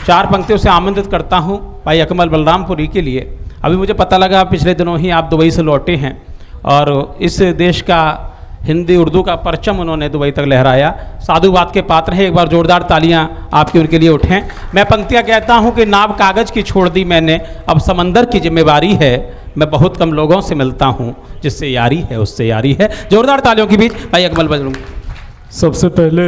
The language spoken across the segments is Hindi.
4 पंक्तियों से आमंत्रित करता हूँ भाई अकमल बलरामपुरी के लिए। अभी मुझे पता लगा पिछले दिनों ही आप दुबई से लौटे हैं और इस देश का हिंदी उर्दू का परचम उन्होंने दुबई तक लहराया। साधुवाद के पात्र हैं, एक बार जोरदार तालियां आपकी उनके लिए उठें। मैं पंक्तियां कहता हूं कि नाव कागज़ की छोड़ दी मैंने, अब समंदर की जिम्मेवारी है। मैं बहुत कम लोगों से मिलता हूं, जिससे यारी है उससे यारी है। जोरदार तालियों के बीच भाई अकमल बलरामपुरी। सबसे पहले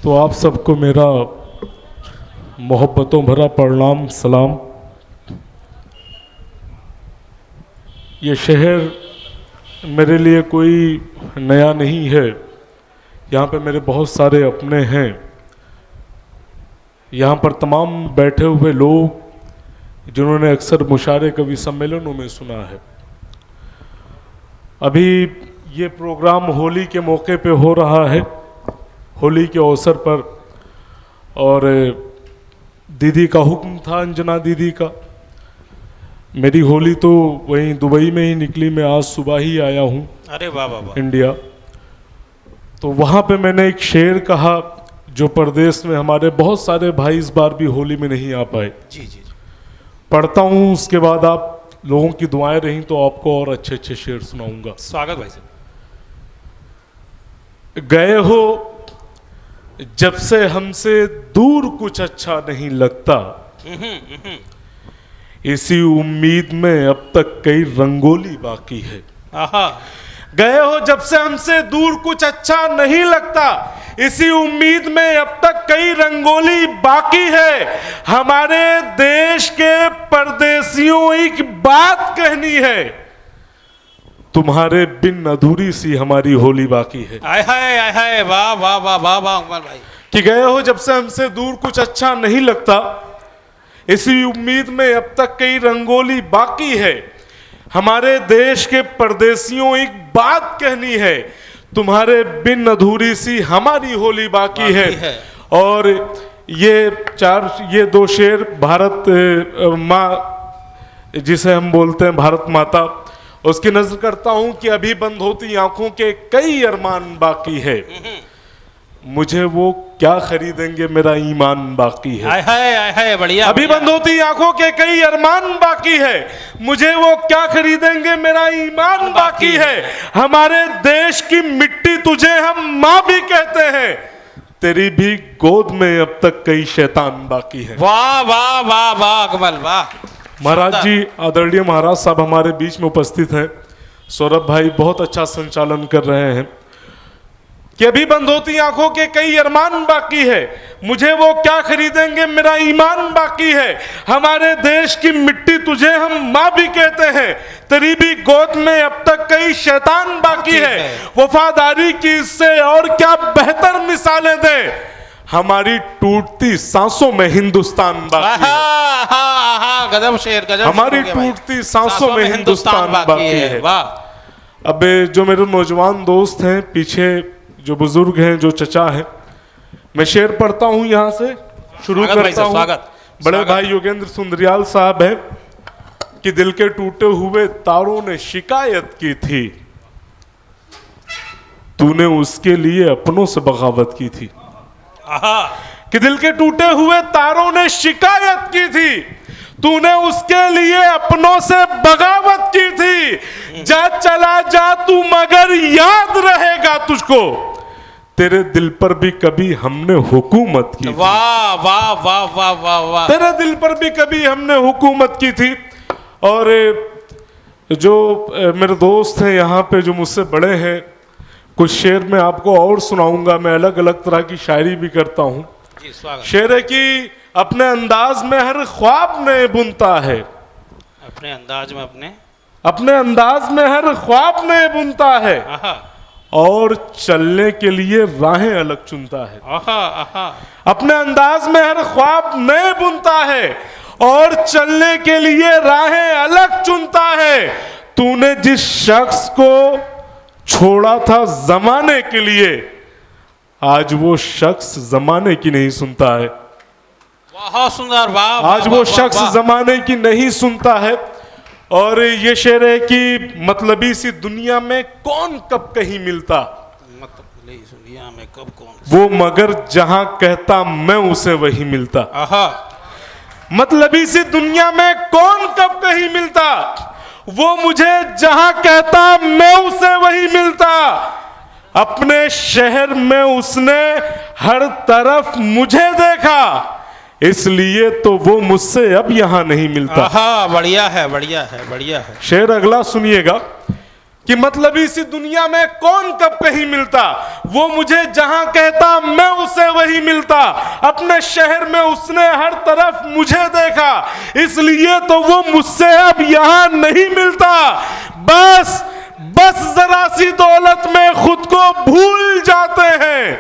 तो आप सबको मेरा मोहब्बतों भरा प्रणाम सलाम। ये शहर मेरे लिए कोई नया नहीं है, यहाँ पे मेरे बहुत सारे अपने हैं। यहाँ पर तमाम बैठे हुए लोग जिन्होंने अक्सर मुशायरे कवि सम्मेलनों में सुना है। अभी ये प्रोग्राम होली के मौके पे हो रहा है, होली के अवसर पर, और दीदी का हुक्म था, अंजना दीदी का। मेरी होली तो वहीं दुबई में ही निकली, मैं आज सुबह ही आया हूँ। अरे वाह वाह वाह। इंडिया। तो वहाँ पे मैंने एक शेर कहा जो परदेश में हमारे बहुत सारे भाई इस बार भी होली में नहीं आ पाए। जी जी जी। पढ़ता हूँ, उसके बाद आप लोगों की दुआएं रहीं तो आपको और अच्छे अच्छे शेर सुनाऊंगा। स्वागत भाई साहब। गए हो जब से हमसे दूर कुछ अच्छा नहीं लगता, इसी उम्मीद में अब तक कई रंगोली बाकी है। गए हो जब से हमसे दूर कुछ अच्छा नहीं लगता, इसी उम्मीद में अब तक कई रंगोली बाकी है। हमारे देश के परदेसियों एक बात कहनी है, तुम्हारे बिन अधूरी सी हमारी होली बाकी है। आय हाय आय हाय, वाह वाह वाह वाह वाह उमर भाई। कि गए हो जब से हमसे दूर कुछ अच्छा नहीं लगता, इसी उम्मीद में अब तक कई रंगोली बाकी है। हमारे देश के परदेसियों एक बात कहनी है, तुम्हारे बिन अधूरी सी हमारी होली बाकी है। और ये 2 शेर भारत माँ जिसे हम बोलते हैं भारत माता, उसकी नजर करता हूं कि अभी बंद होती आंखों के कई अरमान बाकी है। मुझे वो क्या खरीदेंगे, मेरा ईमान बाकी है। आय हाय बढ़िया। अभी बंद होती आंखों के कई अरमान बाकी है, मुझे वो क्या खरीदेंगे, मेरा ईमान बाकी है। हमारे देश की मिट्टी तुझे हम माँ भी कहते हैं, तेरी भी गोद में अब तक कई शैतान बाकी है। वाह वाह वाह वाह अकमल वाह। महाराज जी, आदरणीय महाराज साहब हमारे बीच में उपस्थित हैं। सौरभ भाई बहुत अच्छा संचालन कर रहे हैं। कि अभी बंद होती आंखों के कई अरमान बाकी है, मुझे वो क्या खरीदेंगे, मेरा ईमान बाकी है। हमारे देश की मिट्टी तुझे हम माँ भी कहते हैं, तेरी भी गोद में अब तक कई शैतान बाकी है। वफादारी की इससे और क्या बेहतर मिसालें दें, हमारी टूटती सांसों में हिंदुस्तान बाकी है। गजब शेर गजब। हमारी टूटती सांसों में हिंदुस्तान बाकी है। अब जो मेरे नौजवान दोस्त हैं पीछे, जो बुजुर्ग हैं, जो चचा हैं, मैं शेर पढ़ता हूं, यहां से शुरू करता हूं। बड़े भाई योगेंद्र सुंदरियाल साहब हैं कि दिल के टूटे हुए तारों ने शिकायत की थी, तूने उसके लिए अपनों से बगावत की थी। कि दिल के टूटे हुए तारों ने शिकायत की थी, तूने उसके लिए अपनों से बगावत की थी। जा चला जा तू मगर याद रहेगा तुझको, तेरे दिल पर भी कभी हमने हुकूमत की। वाह वाह वाह वाह वाह वाह। तेरे दिल पर भी कभी हमने हुकूमत की थी। और जो मेरे दोस्त हैं यहाँ पे जो मुझसे बड़े हैं, कुछ शेर मैं आपको और सुनाऊंगा। मैं अलग अलग तरह की शायरी भी करता हूँ। शेर है कि अपने अंदाज में हर ख्वाब नए बुनता है, अपने अंदाज में अपने अंदाज में हर ख्वाब नए बुनता है, और चलने के लिए राहें अलग चुनता है। अपने अंदाज में हर ख्वाब नए बुनता है, और चलने के लिए राहें अलग चुनता है। तूने जिस शख्स को छोड़ा था जमाने के लिए, आज वो शख्स जमाने की नहीं सुनता है। बहुत सुंदर। वाह। आज वो शख्स जमाने की नहीं सुनता है। और ये शेर है कि मतलबी सी दुनिया में कौन कब कहीं मिलता, इस दुनिया में कब कौन वो मगर जहां कहता मैं उसे वही मिलता। आहा मतलब इसी दुनिया में कौन कब कहीं मिलता, वो मुझे जहां कहता मैं उसे वही मिलता। अपने शहर में उसने हर तरफ मुझे देखा, इसलिए तो वो मुझसे अब यहां नहीं मिलता। आहा बढ़िया है बढ़िया है बढ़िया है। शेर अगला सुनिएगा कि मतलब इसी दुनिया में कौन कब कहीं मिलता, वो मुझे जहां कहता मैं उसे वही मिलता। अपने शहर में उसने हर तरफ मुझे देखा, इसलिए तो वो मुझसे अब यहां नहीं मिलता। बस बस जरा सी दौलत में खुद को भूल जाते हैं,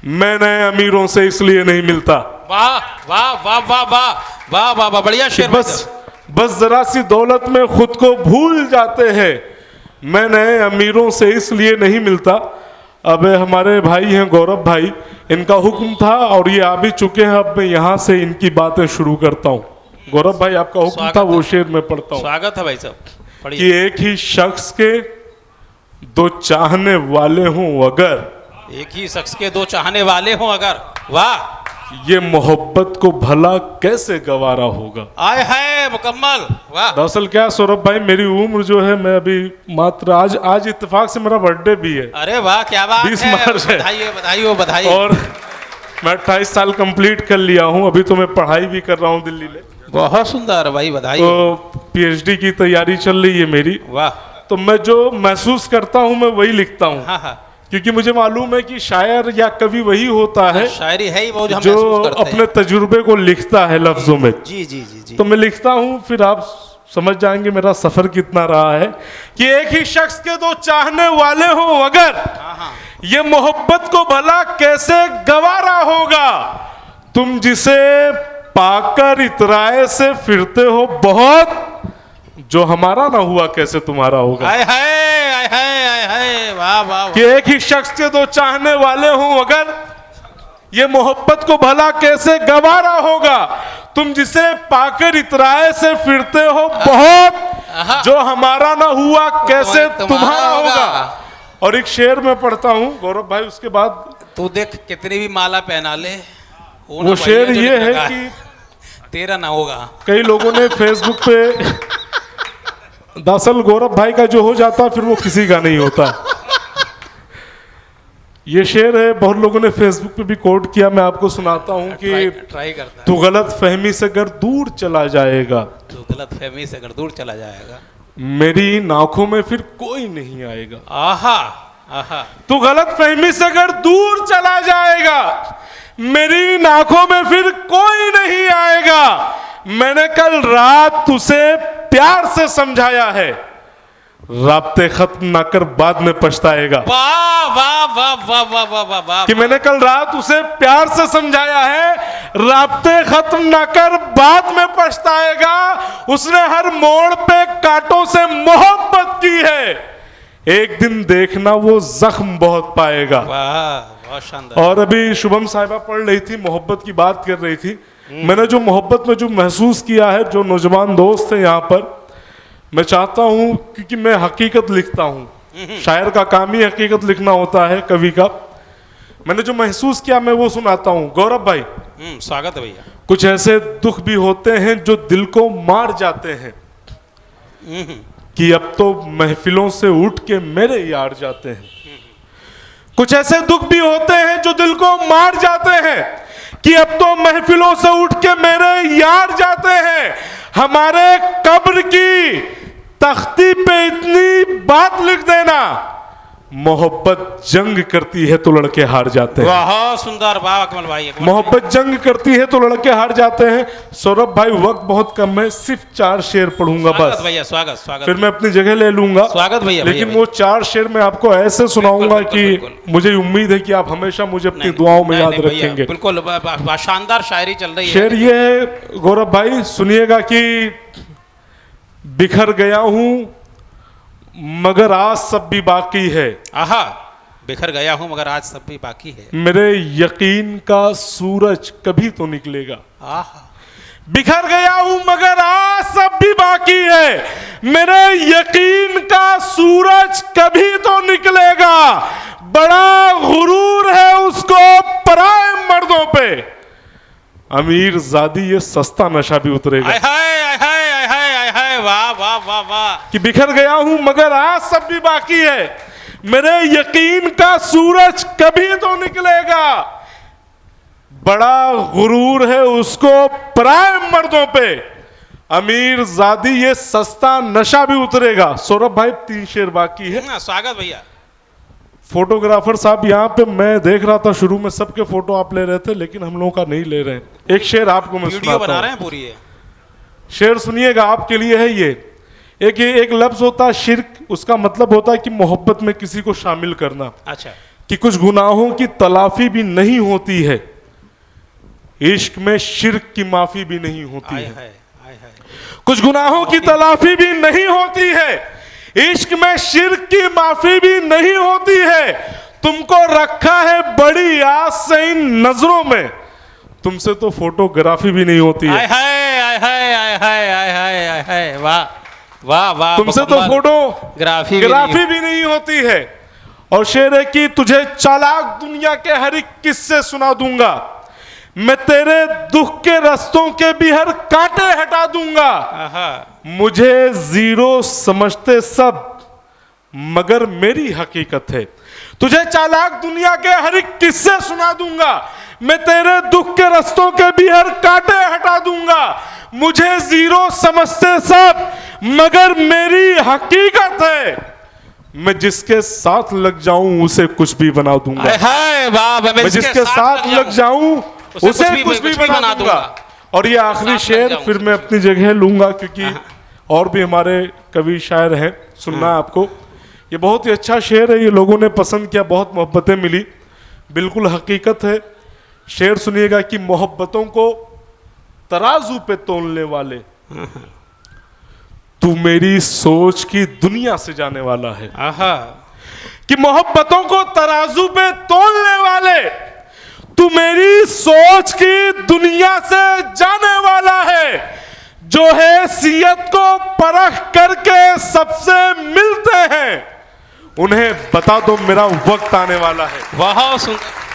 मैंने अमीरों से इसलिए नहीं मिलता। वाह वाह वाह वाह वाह वाह वाह वाह बढ़िया शेर। बस जरा सी दौलत में खुद को भूल जाते हैं, मैं नए अमीरों से इसलिए नहीं मिलता। अब हमारे भाई हैं गौरव भाई, इनका हुक्म था और ये आ भी चुके हैं। अब मैं यहाँ से इनकी बातें शुरू करता हूँ। गौरव भाई आपका हुक्म था, वो शेर में पढ़ता हूँ। स्वागत है भाई साहब। कि एक ही शख्स के दो चाहने वाले हों अगर, एक ही शख्स के दो चाहने वाले हों अगर, वाह ये मोहब्बत को भला कैसे गवारा होगा। आए है मुकम्मल वाह। दरअसल क्या सौरभ भाई, मेरी उम्र जो है, मैं अभी मात्र आज इत्तेफाक से मेरा बर्थडे भी है। अरे वाह क्या बात 20 है, मार्च है। बधाई बधाई बधाई। और मैं 28 साल कंप्लीट कर लिया हूँ। अभी तो मैं पढ़ाई भी कर रहा हूँ दिल्ली में। बहुत सुंदर भाई बधाई। तो पीएचडी की तैयारी चल रही है मेरी। वाह। तो मैं जो महसूस करता हूँ मैं वही लिखता हूँ। हाँ हाँ। क्योंकि मुझे मालूम है कि शायर या कवि वही होता है, शायरी है ही वो जो हम जो महसूस करते अपने हैं। तजुर्बे को लिखता है लफ्जों में। जी जी जी जी। तो मैं लिखता हूँ, फिर आप समझ जाएंगे मेरा सफर कितना रहा है। कि एक ही शख्स के दो चाहने वाले हों अगर, ये मोहब्बत को भला कैसे गवारा होगा। तुम जिसे पाकर इतराए से फिरते हो बहुत, जो हमारा ना हुआ कैसे तुम्हारा होगा। हाय हाय हाय हाय हाय वाह वाह। कि एक ही शख्स के दो चाहने वाले हों अगर, ये मोहब्बत को भला कैसे गवारा होगा। तुम जिसे पाकर इतराए से फिरते हो बहुत, जो हमारा ना हुआ कैसे तुम्हारा होगा। और एक शेर में पढ़ता हूं गौरव भाई, उसके बाद तू देख कितनी भी माला पहना ले, वो शेर ये है कि तेरा ना होगा। कई लोगों ने फेसबुक पे, दरअसल गौरव भाई का जो हो जाता फिर वो किसी का नहीं होता। ये शेर है, बहुत लोगों ने फेसबुक पे भी कोट किया, मैं आपको सुनाता हूँ कि ट्राई करता है। तू गलत फहमी से अगर दूर चला जाएगा, तू गलत फहमी से अगर दूर चला जाएगा, मेरी इन आंखों में फिर कोई नहीं आएगा। आहा आहा। तू गलत फहमी से अगर दूर चला जाएगा, मेरी इन आंखों में फिर कोई नहीं आएगा। मैंने कल रात तुझे प्यार से समझाया है, राब्ते खत्म ना कर बाद में पछताएगा। वाह वाह वाह वाह वाह वाह वाह वाह। कि मैंने कल रात उसे प्यार से समझाया है, राब्ते खत्म ना कर बाद में पछताएगा। उसने हर मोड़ पे कांटों से मोहब्बत की है, एक दिन देखना वो जख्म बहुत पाएगा। वाह बहुत शानदार। और अभी शुभम साहिबा पढ़ रही थी, मोहब्बत की बात कर रही थी। मैंने जो मोहब्बत में जो महसूस किया है, जो नौजवान दोस्त हैं यहाँ पर, मैं चाहता हूँ, क्योंकि मैं हकीकत लिखता हूँ, शायर का काम ही हकीकत लिखना होता है, कवि का। मैंने जो महसूस किया मैं वो सुनाता हूँ। गौरव भाई स्वागत है भैया। कुछ ऐसे दुख भी होते हैं जो दिल को मार जाते हैं, कि अब तो महफिलों से उठ के मेरे यार जाते हैं। कुछ ऐसे दुख भी होते हैं जो दिल को मार जाते हैं, कि अब तो महफिलों से उठ के मेरे यार जाते हैं। हमारे कब्र की तख्ती पे इतनी बात लिख देना, मोहब्बत जंग करती है तो लड़के हार जाते हैं। बहुत सुंदर वाह अकमल भाई। मोहब्बत जंग करती है तो लड़के हार जाते हैं। सौरभ भाई वक्त बहुत कम है, सिर्फ 4 शेर पढ़ूंगा बस भैया। स्वागत स्वागत। फिर मैं अपनी जगह ले लूंगा। स्वागत भैया। लेकिन वो 4 शेर मैं आपको ऐसे सुनाऊंगा कि मुझे उम्मीद है कि आप हमेशा मुझे अपनी दुआओं में याद रखेंगे। बिल्कुल शानदार शायरी चल रही है। शेर ये है गौरव भाई, सुनिएगा कि बिखर गया हूं मगर आज सब भी बाकी है। आहा। बिखर गया हूं मगर आज सब भी बाकी है। मेरे यकीन का सूरज कभी तो निकलेगा। आहा। बिखर गया हूं मगर आज सब भी बाकी है, मेरे यकीन का सूरज कभी तो निकलेगा। बड़ा गुरूर है उसको पराए मर्दों पे, अमीर ज़ादी ये सस्ता नशा भी उतरेगा। हाय हाय हाय हाय हाय हाय, वाह वाह वाह वाह। कि बिखर गया हूं मगर आज सब भी बाकी है, मेरे यकीन का सूरज कभी तो निकलेगा। बड़ा गुरूर है उसको पराए मर्दों पे, अमीर ज़ादी ये सस्ता नशा भी उतरेगा। सौरभ भाई 3 शेर बाकी है। स्वागत भैया। फोटोग्राफर साहब यहाँ पे मैं देख रहा था शुरू में सबके फोटो आप ले रहे थे, लेकिन हम लोगों का नहीं ले रहे हैं। एक शेर आपको मैं वीडियो बना सुनाता रहे हूं। हैं पूरी है। शेर सुनिएगा, आपके लिए है ये। एक लफ्ज होता है शिर्क, उसका मतलब होता है कि मोहब्बत में किसी को शामिल करना। अच्छा। कि कुछ गुनाहों की तलाफी भी नहीं होती है, इश्क में शिर्क की माफी भी नहीं होती आय है। हाय आय हाय। कुछ गुनाहों की तलाफी भी नहीं होती है, इश्क में शिर्क की माफी भी नहीं होती है। तुमको रखा है बड़ी आस से इन नजरों में, तुमसे तो फोटोग्राफी भी नहीं होती है। आय हाय आय हाय आय हाय आय हाय आय हाय, वाह वाह वाह। तुमसे तो फोटोग्राफी भी नहीं होती है। और शेर है कि तुझे चालाक दुनिया के हर एक किस्से सुना दूंगा, मैं तेरे दुख के रास्तों के भी हर कांटे हटा दूंगा। मुझे जीरो समझते सब मगर मेरी हकीकत है। तुझे चालाक दुनिया के हर एक किस्से सुना दूंगा, मैं तेरे दुख के रास्तों के भी हर कांटे हटा दूंगा। मुझे जीरो समझते सब मगर मेरी हकीकत है। मैं जिसके साथ लग जाऊं उसे कुछ भी बना दूंगा। मैं जिसके साथ लग जाऊं उसे कुछ भी बना दूंगा। और ये आखिरी शेर फिर मैं अपनी जगह लूंगा, क्योंकि और भी हमारे कवि शायर हैं, सुनना आपको। ये बहुत ही अच्छा शेर है, ये लोगों ने पसंद किया, बहुत मोहब्बतें मिली, बिल्कुल हकीकत है। शेर सुनिएगा कि मोहब्बतों को तराजू पे तोलने वाले, तू मेरी सोच की दुनिया से जाने वाला है। कि मोहब्बतों को तराजू पे तोलने वाले, तू मेरी सोच की दुनिया से जाने वाला है। जो हैसियत को परख करके सबसे मिलते हैं, उन्हें बता दो मेरा वक्त आने वाला है। बहुत सुंदर।